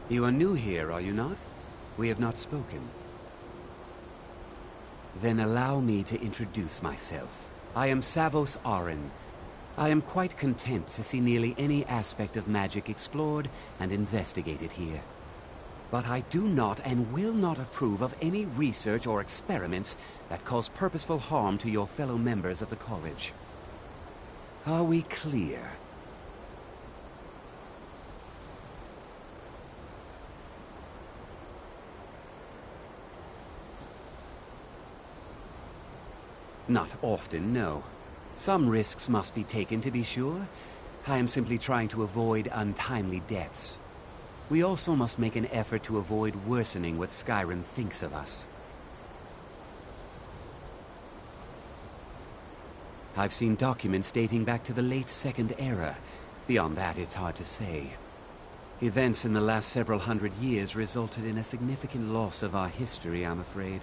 You are new here, are you not? We have not spoken. Then allow me to introduce myself. I am Savos Arin. I am quite content to see nearly any aspect of magic explored and investigated here. But I do not and will not approve of any research or experiments that cause purposeful harm to your fellow members of the college. Are we clear? Not often, no. Some risks must be taken, to be sure. I am simply trying to avoid untimely deaths. We also must make an effort to avoid worsening what Skyrim thinks of us. I've seen documents dating back to the late Second Era. Beyond that, it's hard to say. Events in the last several hundred years resulted in a significant loss of our history, I'm afraid.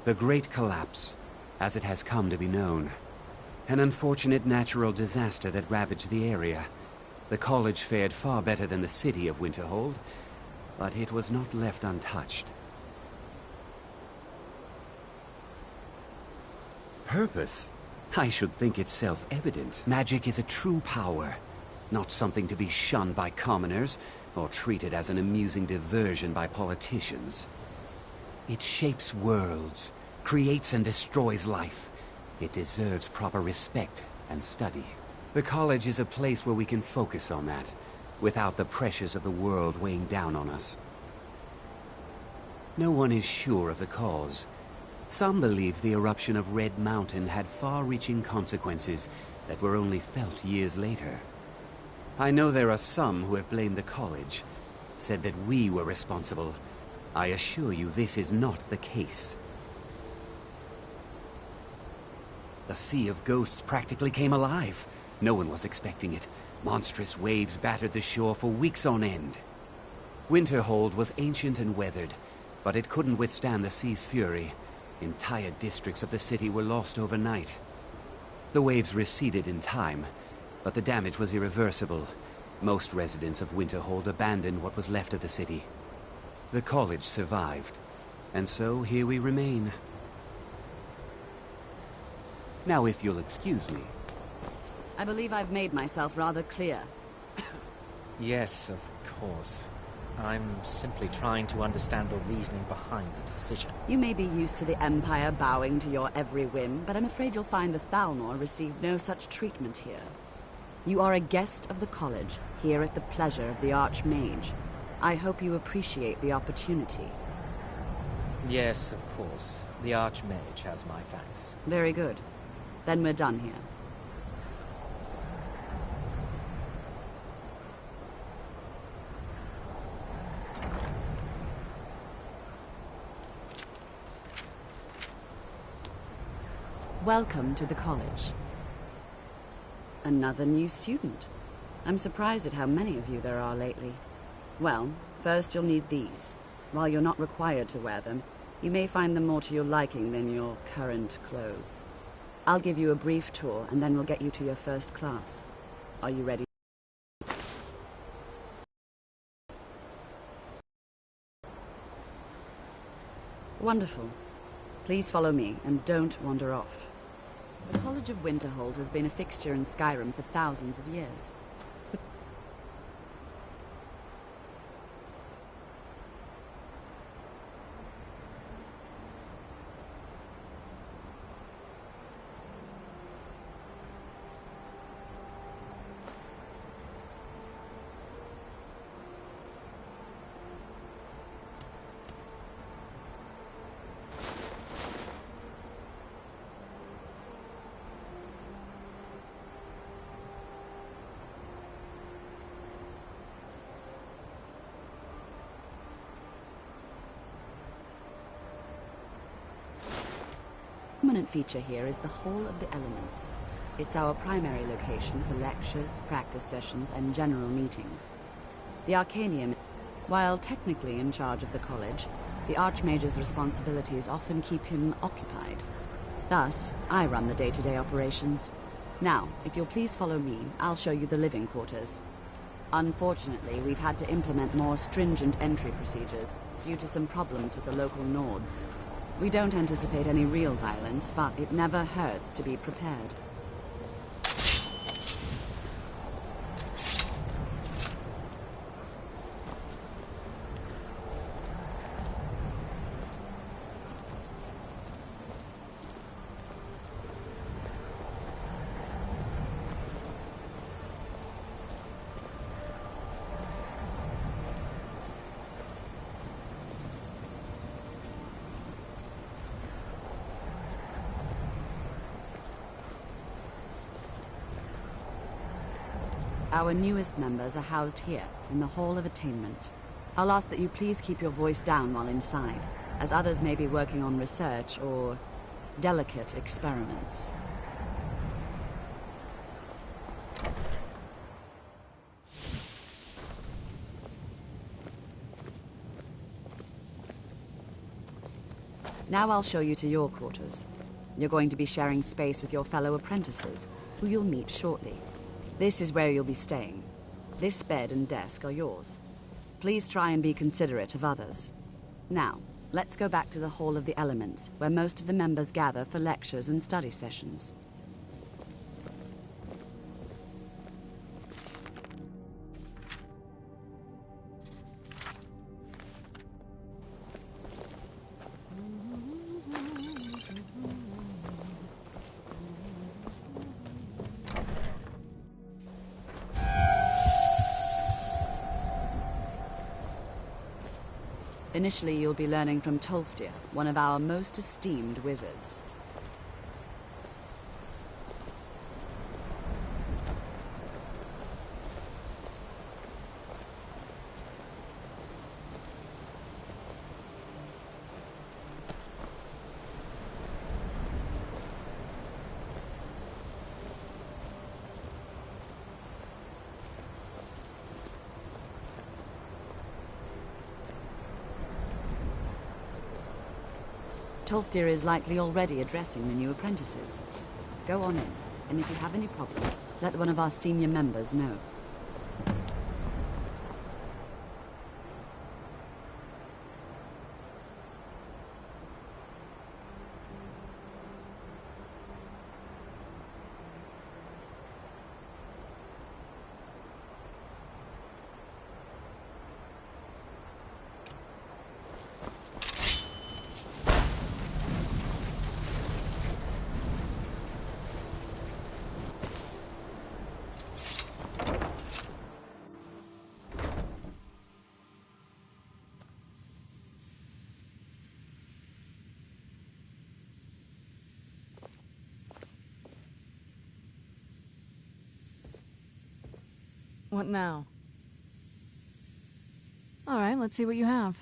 The Great Collapse, as it has come to be known. An unfortunate natural disaster that ravaged the area. The college fared far better than the city of Winterhold, but it was not left untouched. Purpose? I should think it's self-evident. Magic is a true power, not something to be shunned by commoners, or treated as an amusing diversion by politicians. It shapes worlds, creates and destroys life. It deserves proper respect and study. The college is a place where we can focus on that, without the pressures of the world weighing down on us. No one is sure of the cause. Some believe the eruption of Red Mountain had far-reaching consequences that were only felt years later. I know there are some who have blamed the college, said that we were responsible. I assure you this is not the case. The Sea of Ghosts practically came alive. No one was expecting it. Monstrous waves battered the shore for weeks on end. Winterhold was ancient and weathered, but it couldn't withstand the sea's fury. Entire districts of the city were lost overnight. The waves receded in time, but the damage was irreversible. Most residents of Winterhold abandoned what was left of the city. The college survived, and so here we remain. Now, if you'll excuse me. I believe I've made myself rather clear. Yes, of course. I'm simply trying to understand the reasoning behind the decision. You may be used to the Empire bowing to your every whim, but I'm afraid you'll find the Thalmor received no such treatment here. You are a guest of the college, here at the pleasure of the Archmage. I hope you appreciate the opportunity. Yes, of course. The Archmage has my thanks. Very good. Then we're done here. Welcome to the college. Another new student. I'm surprised at how many of you there are lately. Well, first you'll need these. While you're not required to wear them, you may find them more to your liking than your current clothes. I'll give you a brief tour, and then we'll get you to your first class. Are you ready? Wonderful. Please follow me, and don't wander off. The College of Winterhold has been a fixture in Skyrim for thousands of years. The dominant feature here is the Hall of the Elements. It's our primary location for lectures, practice sessions, and general meetings. The Arcanium, while technically in charge of the college, The Archmage's responsibilities often keep him occupied. Thus, I run the day-to-day operations. Now, if you'll please follow me, I'll show you the living quarters. Unfortunately, we've had to implement more stringent entry procedures due to some problems with the local Nords. We don't anticipate any real violence, but it never hurts to be prepared. Our newest members are housed here, in the Hall of Attainment. I'll ask that you please keep your voice down while inside, as others may be working on research or delicate experiments. Now I'll show you to your quarters. You're going to be sharing space with your fellow apprentices, who you'll meet shortly. This is where you'll be staying. This bed and desk are yours. Please try and be considerate of others. Now, let's go back to the Hall of the Elements, where most of the members gather for lectures and study sessions. Initially, you'll be learning from Tolfdir, one of our most esteemed wizards. Tolfdir is likely already addressing the new apprentices. Go on in, and if you have any problems, let one of our senior members know. What now? All right, let's see what you have.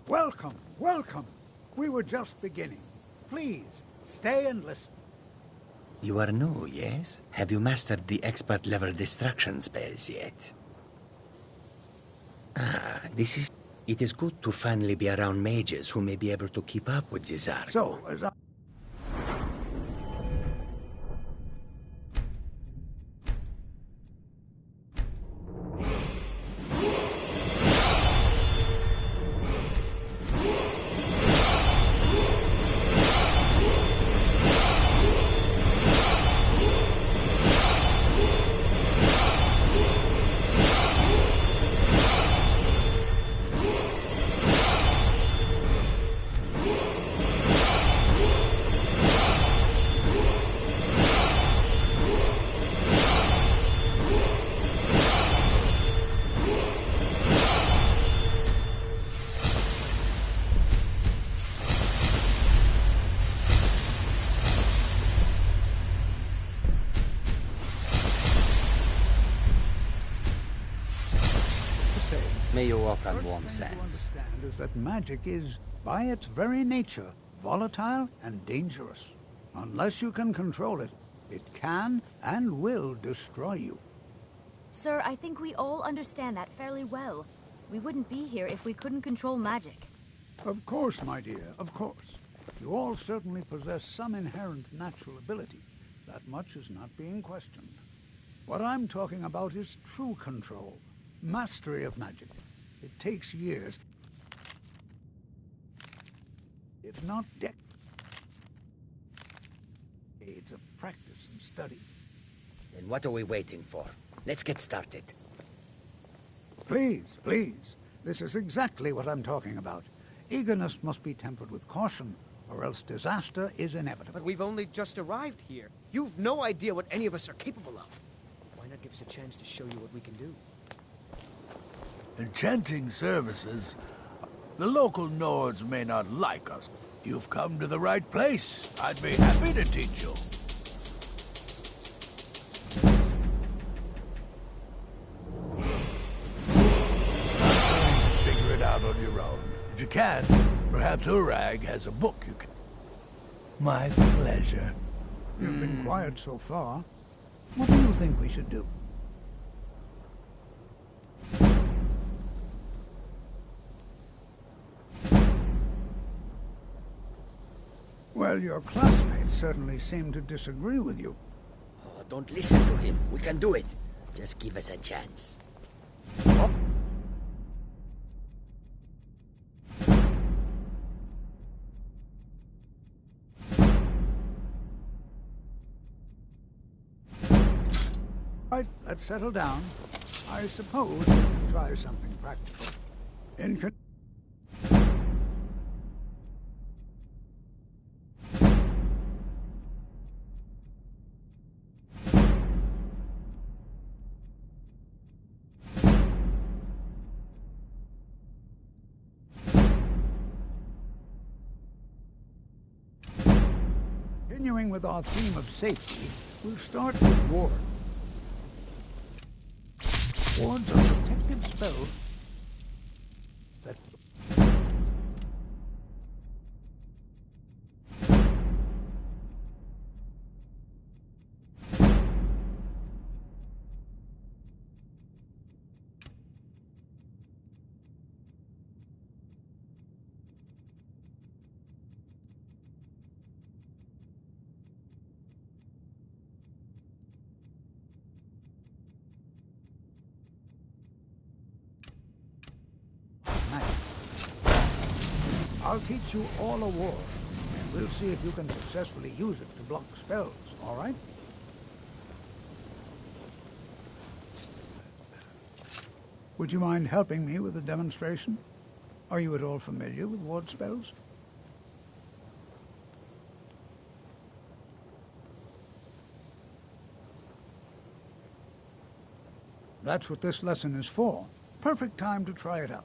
Welcome, welcome. We were just beginning. Please, stay and listen. You are new, yes? Have you mastered the expert-level distraction spells yet? Ah, It is good to finally be around mages who may be able to keep up with this art. So, as I... May you walk on First warm thing to sands. understand is that magic is, by its very nature, volatile and dangerous. Unless you can control it, it can and will destroy you. Sir, I think we all understand that fairly well. We wouldn't be here if we couldn't control magic. Of course, my dear, of course. You all certainly possess some inherent natural ability. That much is not being questioned. What I'm talking about is true control, mastery of magic. It takes years, if not decades of practice and study. Then what are we waiting for? Let's get started. Please, please. This is exactly what I'm talking about. Eagerness must be tempered with caution, or else disaster is inevitable. But we've only just arrived here. You've no idea what any of us are capable of. Why not give us a chance to show you what we can do? Enchanting services. The local Nords may not like us. You've come to the right place. I'd be happy to teach you. Figure it out on your own. If you can, perhaps Urag has a book you can... My pleasure. You've been quiet so far. What do you think we should do? Well, your classmates certainly seem to disagree with you. Oh, don't listen to him. We can do it. Just give us a chance. Oh. Right, let's settle down. I suppose we can try something practical. Continuing with our theme of safety, we'll start with ward. Wards are protective spells that... I'll teach you all a ward, and we'll see if you can successfully use it to block spells, all right? Would you mind helping me with a demonstration? Are you at all familiar with ward spells? That's what this lesson is for. Perfect time to try it out.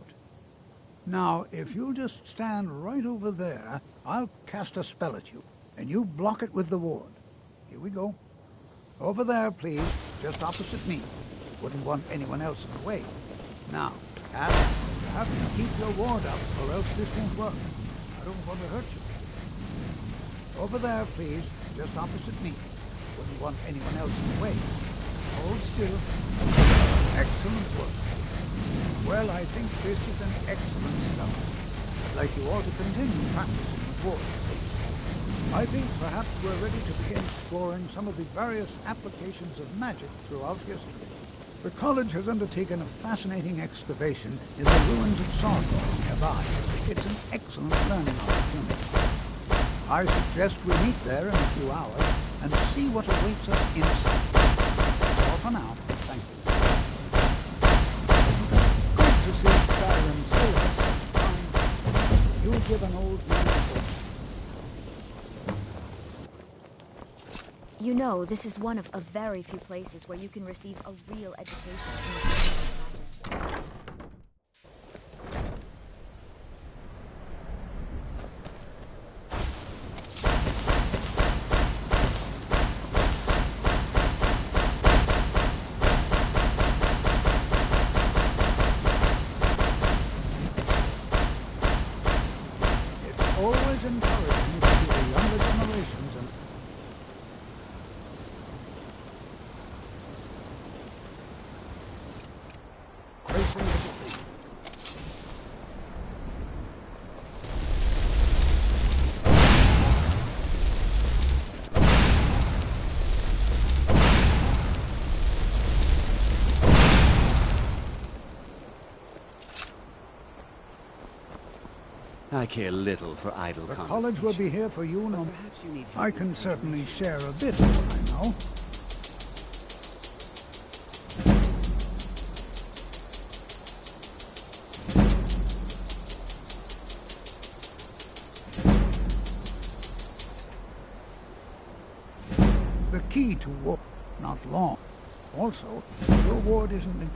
Now, if you'll just stand right over there, I'll cast a spell at you, and you block it with the ward. Here we go. Over there, please, just opposite me. Wouldn't want anyone else in the way. Now, cast. You have to keep your ward up, or else this won't work. I don't want to hurt you. Over there, please, just opposite me. Wouldn't want anyone else in the way. Hold still. Excellent work. Well, I think this is an excellent start. I'd like you all to continue practicing with ward. I think perhaps we're ready to begin exploring some of the various applications of magic throughout history. The college has undertaken a fascinating excavation in the ruins of Sarkor nearby. It's an excellent learning opportunity. I suggest we meet there in a few hours and see what awaits us inside. That's all for now. Thank you. To see Skyrim sailors, you'll give an old man hope. You know, this is one of a very few places where you can receive a real education in the science of magic. always encourage me to the younger generations and tracing the defeat. I care little for idle The conversation. college will be here for you, no. Perhaps you need help I with can the certainly share a bit of what I know. The key to war, not long. Also, your ward isn't...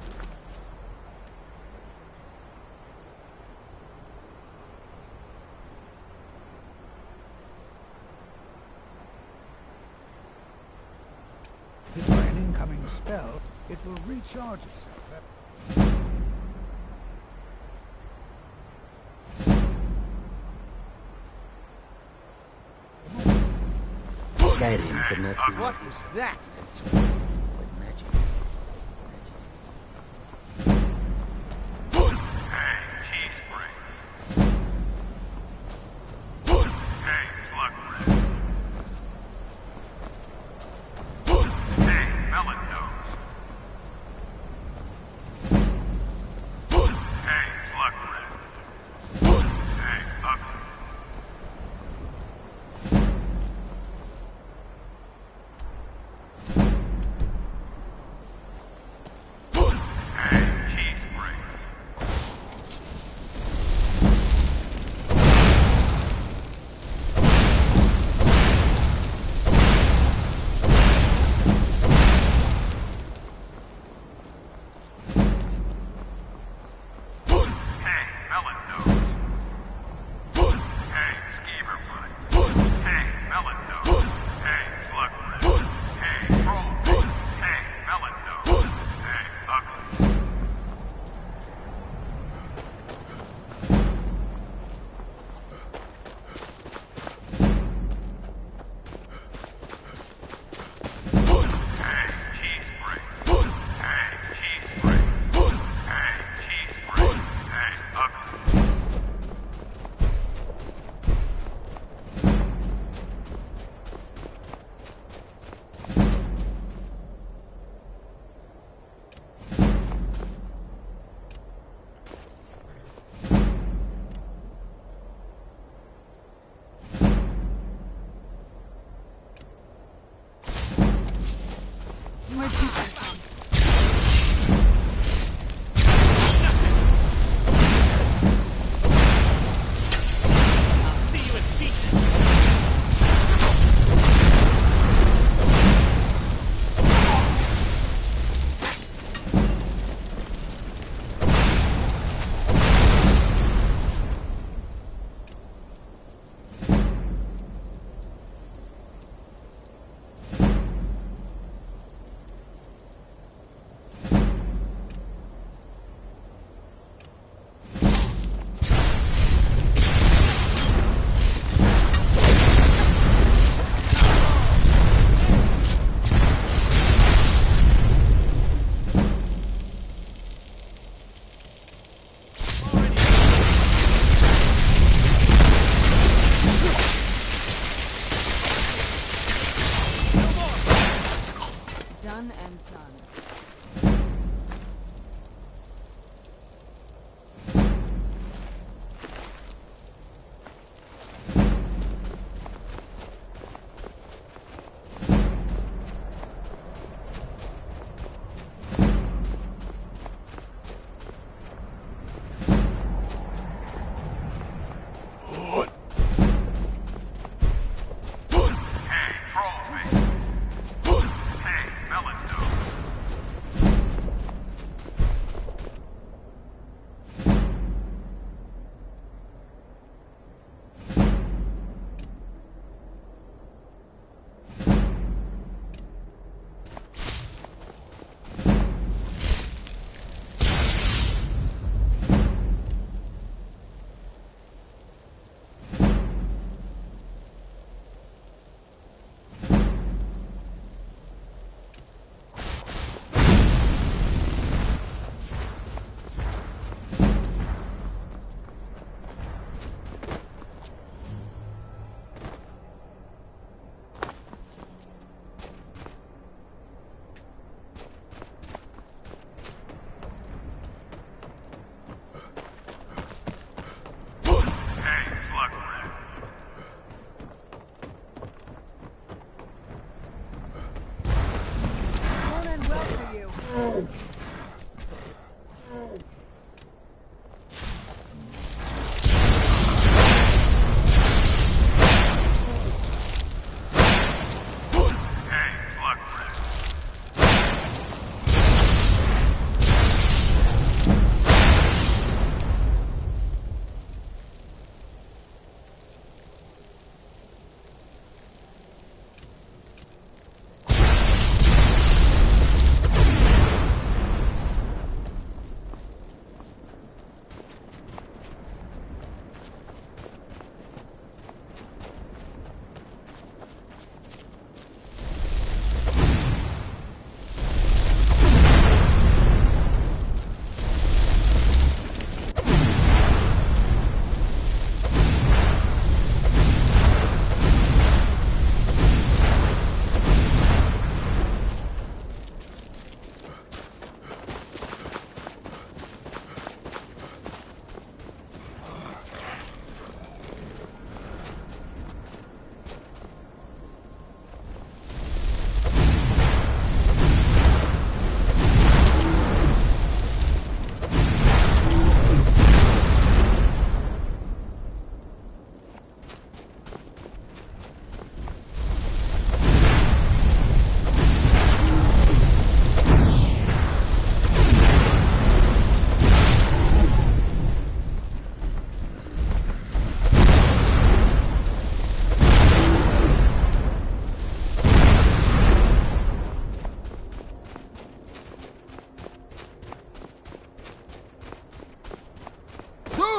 by an incoming spell, it will recharge itself. Skyrim could not be What was that? with magic.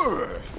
Ugh.